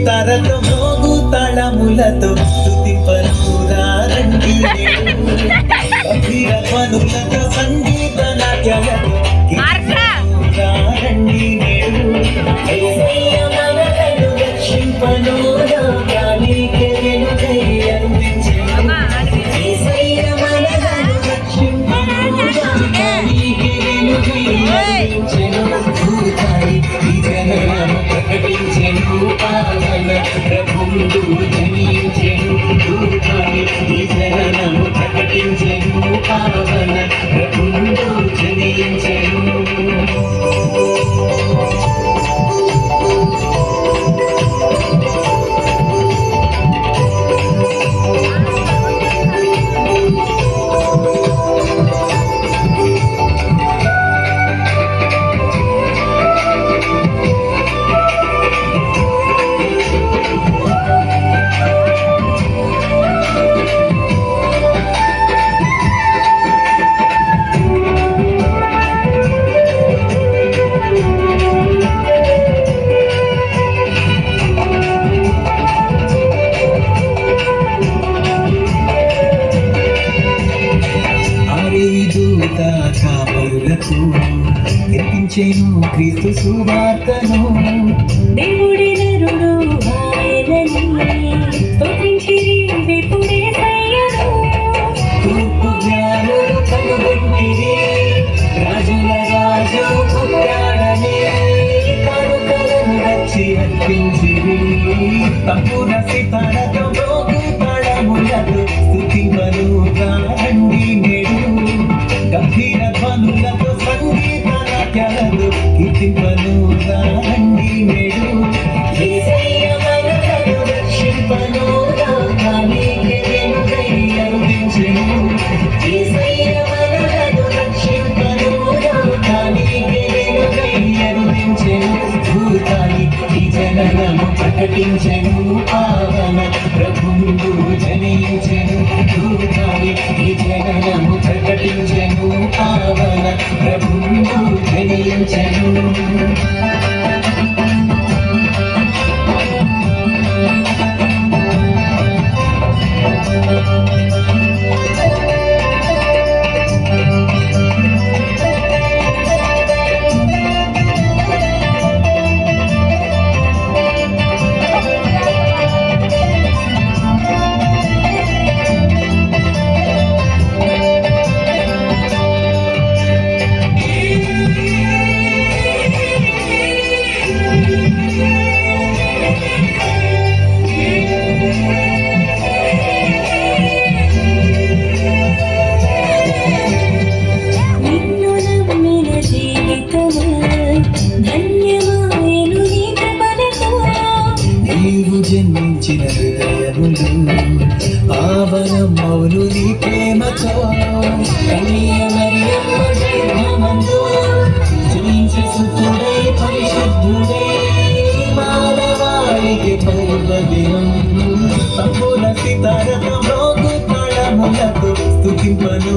సితారతో మోగు తాళములతో స్తుతింపనురారండి పనులతో సంగీత నాట్యాలతో రండి నేడు రక్షింపను గాలికి వెనుకై అందించెను ప్రకటించెను పావన ప్రభువుడు జనించెను ఈ జననము ప్రకటించెను పావన ప్రభువుడు జనించెను కాపరులకు వినిపించెను క్రీస్తు సువార్తను దేవుడి నరుడు ఆయనని స్తుతించిరి విపుడేసయ్యను తూర్పు జ్ఞానులు కనుగొట్టిరి రాజుల రాజు పుట్టాడని కానుకలను వచ్చి అర్పించిరి తప్పున సితారతో మోగు తాళములతో స్తుతింపను రండి నేడు గంభీర ధ్వనులతో సంగీత నాట్యాలతో కీర్తింపను రండి నేడు రక్షింపను గాలికి వెనుకై అందించెను రక్షింపను గాలికి వెనుకై అందించెను భూతాన్ని ఈ జననము ప్రకటించెను పావన ప్రభువుడు జనించెను భూతాన్ని ఈ జననము ప్రకటించెను పావన ప్రభువుడు జనించెను జన్మించిన హృదయములు పావనమౌను నీ ప్రేమతో కన్య మరియమ్మ గర్భమందు జనించి సుతుడై పరిశుద్ధుడై మానవాళికి పర్వదినం తప్పుల సితారతో మోగు తాళములతో స్తుతింపను